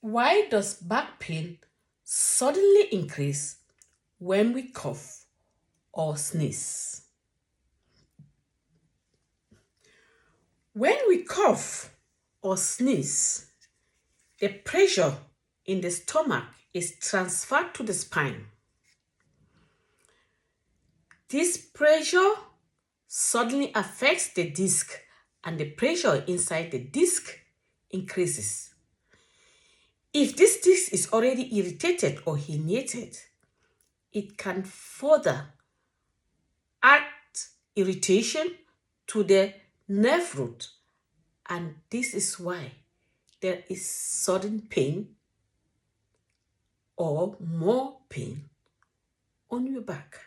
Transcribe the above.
Why does back pain suddenly increase when we cough or sneeze? When we cough or sneeze, the pressure in the stomach is transferred to the spine. This pressure suddenly affects the disc, and the pressure inside the disc increases. If this disc is already irritated or herniated, it can further add irritation to the nerve root, and this is why there is sudden pain or more pain on your back.